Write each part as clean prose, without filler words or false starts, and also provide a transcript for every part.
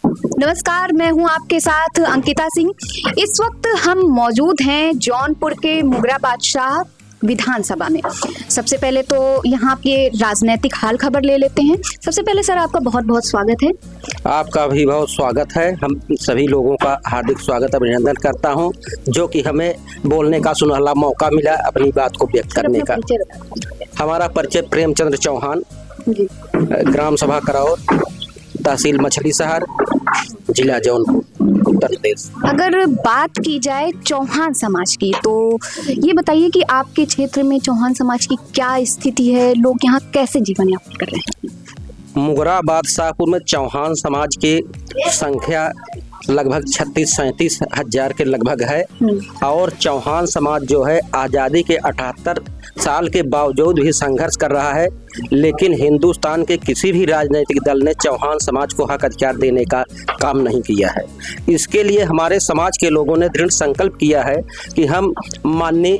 नमस्कार, मैं हूं आपके साथ अंकिता सिंह। इस वक्त हम मौजूद हैं जौनपुर के मुगरा बादशाह विधानसभा में। सबसे पहले तो यहाँ के राजनीतिक हाल खबर ले लेते हैं। सबसे पहले सर, आपका बहुत बहुत स्वागत है। आपका भी बहुत स्वागत है। हम सभी लोगों का हार्दिक स्वागत अभिनंदन करता हूं, जो कि हमें बोलने का सुनहला मौका मिला अपनी बात को व्यक्त करने का। हमारा परिचय प्रेमचंद्र चौहान, ग्राम सभा करौर, तहसील मछली शहर, जिला जौनपुर, उत्तर प्रदेश। अगर बात की जाए चौहान समाज की, तो ये बताइए कि आपके क्षेत्र में चौहान समाज की क्या स्थिति है, लोग यहाँ कैसे जीवन यापन कर रहे हैं? मुगरा बादशाहपुर में चौहान समाज की संख्या लगभग 36-37 हजार के लगभग है। और चौहान समाज जो है आज़ादी के 78 साल के बावजूद भी संघर्ष कर रहा है, लेकिन हिंदुस्तान के किसी भी राजनीतिक दल ने चौहान समाज को हक अधिकार देने का काम नहीं किया है। इसके लिए हमारे समाज के लोगों ने दृढ़ संकल्प किया है कि हम माननीय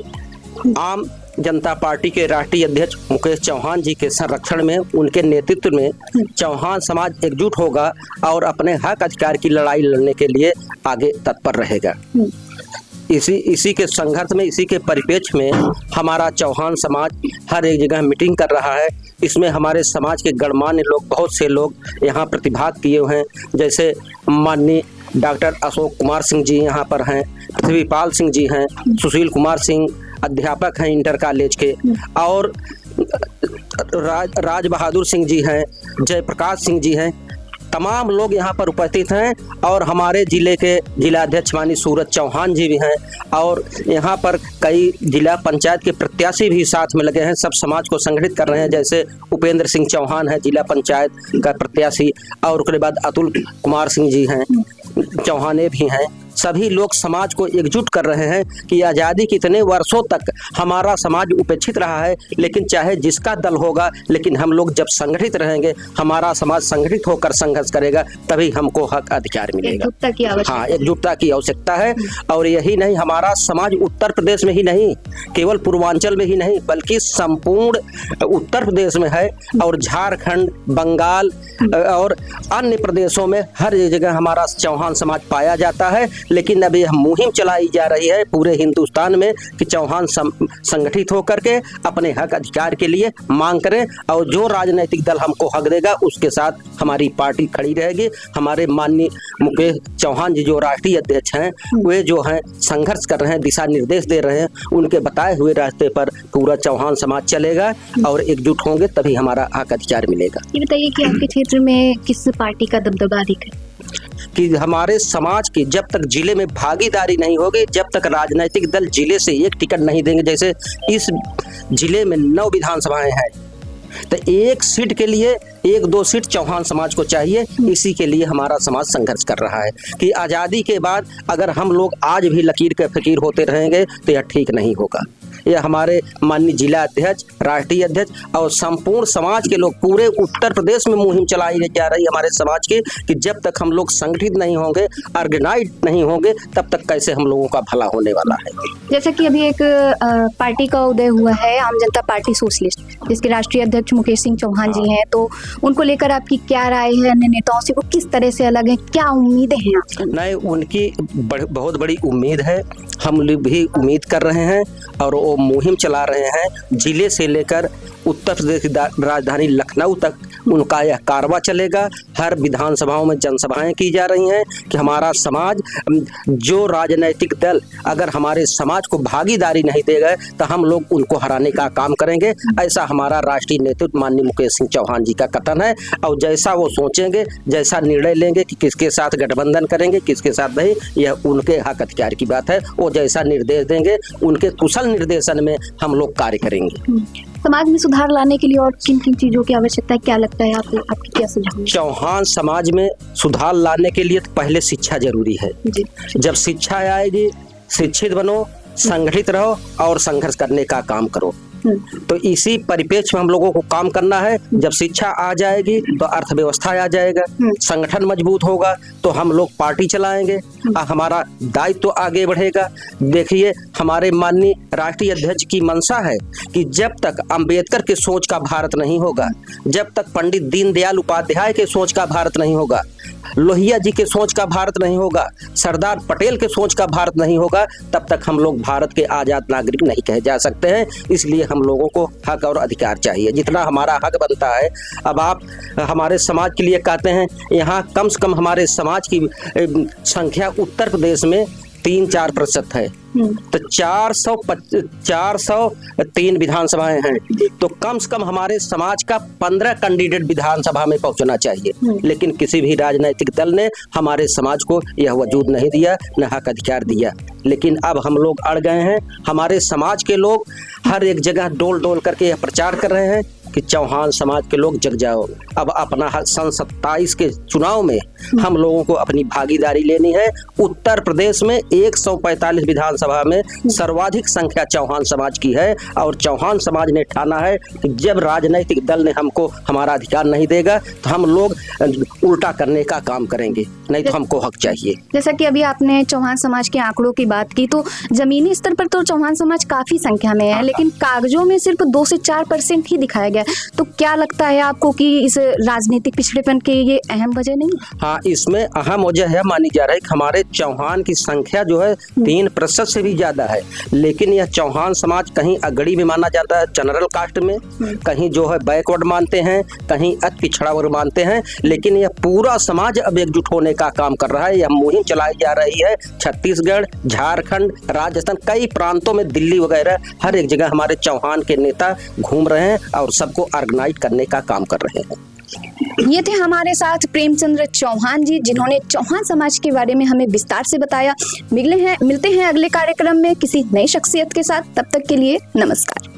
आम जनता पार्टी के राष्ट्रीय अध्यक्ष मुकेश चौहान जी के संरक्षण में, उनके नेतृत्व में चौहान समाज एकजुट होगा और अपने हक अधिकार की लड़ाई लड़ने के लिए आगे तत्पर रहेगा। इसी के संघर्ष में, इसी के परिप्रेक्ष्य में हमारा चौहान समाज हर एक जगह मीटिंग कर रहा है। इसमें हमारे समाज के गणमान्य लोग, बहुत से लोग यहाँ प्रतिभाग किए हुए हैं। जैसे माननीय डॉक्टर अशोक कुमार सिंह जी यहाँ पर हैं, पृथ्वीपाल सिंह जी हैं, सुशील कुमार सिंह अध्यापक हैं इंटर कॉलेज के, और राज बहादुर सिंह जी हैं, जयप्रकाश सिंह जी हैं। तमाम लोग यहाँ पर उपस्थित हैं और हमारे जिले के जिलाध्यक्ष माननीय सूरज चौहान जी भी हैं, और यहाँ पर कई जिला पंचायत के प्रत्याशी भी साथ में लगे हैं। सब समाज को संगठित कर रहे हैं। जैसे उपेंद्र सिंह चौहान है जिला पंचायत का प्रत्याशी, और उसके बाद अतुल कुमार सिंह जी हैं, चौहाने भी हैं। सभी लोग समाज को एकजुट कर रहे हैं कि आज़ादी के इतने वर्षों तक हमारा समाज उपेक्षित रहा है, लेकिन चाहे जिसका दल होगा, लेकिन हम लोग जब संगठित रहेंगे, हमारा समाज संगठित होकर संघर्ष करेगा, तभी हमको हक अधिकार मिलेगा। हाँ, एकजुटता की आवश्यकता है। और यही नहीं, हमारा समाज उत्तर प्रदेश में ही नहीं, केवल पूर्वांचल में ही नहीं, बल्कि संपूर्ण उत्तर प्रदेश में है, और झारखंड, बंगाल और अन्य प्रदेशों में हर जगह हमारा चौहान समाज पाया जाता है। लेकिन अब यह मुहिम चलाई जा रही है पूरे हिंदुस्तान में कि चौहान संगठित होकर के अपने हक अधिकार के लिए मांग करें, और जो राजनीतिक दल हमको हक देगा उसके साथ हमारी पार्टी खड़ी रहेगी। हमारे माननीय मुकेश चौहान जी जो राष्ट्रीय अध्यक्ष हैं, वे जो हैं संघर्ष कर रहे हैं, दिशा निर्देश दे रहे हैं। उनके बताए हुए रास्ते पर पूरा चौहान समाज चलेगा और एकजुट होंगे, तभी हमारा हक अधिकार मिलेगा। ये बताइए कि आपके क्षेत्र में किस पार्टी का दबदबा अधिक है? कि हमारे समाज की जब तक जिले में भागीदारी नहीं होगी, जब तक राजनीतिक दल जिले से एक टिकट नहीं देंगे, जैसे इस जिले में 9 विधानसभाएं हैं, तो एक सीट के लिए 1-2 सीट चौहान समाज को चाहिए। इसी के लिए हमारा समाज संघर्ष कर रहा है कि आज़ादी के बाद अगर हम लोग आज भी लकीर के फकीर होते रहेंगे तो यह ठीक नहीं होगा। यह हमारे माननीय जिला अध्यक्ष, राष्ट्रीय अध्यक्ष और संपूर्ण समाज के लोग, पूरे उत्तर प्रदेश में मुहिम चलाई जा रही है हमारे समाज की, कि जब तक हम लोग संगठित नहीं होंगे, ऑर्गेनाइज नहीं होंगे, तब तक कैसे हम लोगों का भला होने वाला है। जैसे कि अभी एक पार्टी का उदय हुआ है, आम जनता पार्टी सोशलिस्ट, जिसके राष्ट्रीय अध्यक्ष मुकेश सिंह चौहान जी हैं, तो उनको लेकर आपकी क्या राय है? अन्य नेताओं से वो किस तरह से अलग है? क्या उम्मीदें हैं आपकी? नहीं, उनकी बहुत बड़ी उम्मीद है। हम लोग भी उम्मीद कर रहे हैं और वो मुहिम चला रहे हैं। जिले से लेकर उत्तर प्रदेश की राजधानी लखनऊ तक उनका यह कारवा चलेगा। हर विधानसभाओं में जनसभाएं की जा रही हैं कि हमारा समाज, जो राजनीतिक दल अगर हमारे समाज को भागीदारी नहीं देगा तो हम लोग उनको हराने का काम करेंगे। ऐसा हमारा राष्ट्रीय नेतृत्व माननीय मुकेश सिंह चौहान जी का कथन है। और जैसा वो सोचेंगे, जैसा निर्णय लेंगे कि किसके साथ गठबंधन करेंगे, किसके साथ नहीं, यह उनके हक अधिकार की बात है। वो जैसा निर्देश देंगे, उनके कुशल निर्देशन में हम लोग कार्य करेंगे। समाज में सुधार लाने के लिए और किन किन चीजों की आवश्यकता है, क्या लगता है आपको? आपकी क्या सुझाव? चौहान समाज में सुधार लाने के लिए तो पहले शिक्षा जरूरी है। जब शिक्षा आएगी, शिक्षित बनो, संगठित रहो और संघर्ष करने का काम करो। तो इसी परिप्रेक्ष्य में हम लोगों को काम करना है। जब शिक्षा आ जाएगी तो अर्थव्यवस्था आ जाएगा, संगठन मजबूत होगा तो हम लोग पार्टी चलाएंगे, हमारा दायित्व तो आगे बढ़ेगा। देखिए, हमारे माननीय राष्ट्रीय अध्यक्ष की मंशा है कि जब तक अंबेडकर के सोच का भारत नहीं होगा, जब तक पंडित दीनदयाल उपाध्याय के सोच का भारत नहीं होगा, लोहिया जी के सोच का भारत नहीं होगा, सरदार पटेल के सोच का भारत नहीं होगा, तब तक हम लोग भारत के आजाद नागरिक नहीं कहे जा सकते हैं। इसलिए हम लोगों को हक और अधिकार चाहिए, जितना हमारा हक बनता है। अब आप हमारे समाज के लिए कहते हैं, यहाँ कम से कम हमारे समाज की संख्या उत्तर प्रदेश में 3-4% है, तो 403 विधानसभाएं हैं, तो कम से कम हमारे समाज का 15 कैंडिडेट विधानसभा में पहुंचना चाहिए। लेकिन किसी भी राजनीतिक दल ने हमारे समाज को यह वजूद नहीं दिया, न हक अधिकार दिया। लेकिन अब हम लोग अड़ गए हैं। हमारे समाज के लोग हर एक जगह डोल डोल करके यह प्रचार कर रहे हैं कि चौहान समाज के लोग जग जाओ। अब अपना सन 27 के चुनाव में हम लोगों को अपनी भागीदारी लेनी है। उत्तर प्रदेश में 145 विधानसभा में सर्वाधिक संख्या चौहान समाज की है, और चौहान समाज ने ठाना है कि जब राजनीतिक दल ने हमको हमारा अधिकार नहीं देगा तो हम लोग उल्टा करने का काम करेंगे, नहीं तो हमको हक चाहिए। जैसा कि अभी आपने चौहान समाज के आंकड़ों की बात की, तो जमीनी स्तर पर तो चौहान समाज काफी संख्या में है, लेकिन कागजों में सिर्फ 2 से 4% ही दिखाया गया। तो क्या लगता है आपको कि इस राजनीतिक पिछड़ेपन के ये अहम वजह नहीं? हाँ, इसमें अहम वजह है, मानी जा रहा है कि हमारे चौहान की संख्या जो है 3% से भी ज्यादा है, लेकिन यह चौहान समाज कहीं अगड़ी में माना जाता है जनरल कास्ट में, कहीं जो है बैकवर्ड मानते हैं, कहीं अति पिछड़ा वर्ग मानते हैं। लेकिन यह पूरा समाज अब एकजुट होने का काम कर रहा है। यह मुहिम चलाई जा रही है छत्तीसगढ़, झारखंड, राजस्थान, कई प्रांतों में, दिल्ली वगैरह हर एक जगह हमारे चौहान के नेता घूम रहे हैं और सबको ऑर्गेनाइज करने का काम कर रहे हैं। ये थे हमारे साथ प्रेमचंद्र चौहान जी, जिन्होंने चौहान समाज के बारे में हमें विस्तार से बताया। मिलते हैं अगले कार्यक्रम में किसी नई शख्सियत के साथ। तब तक के लिए नमस्कार।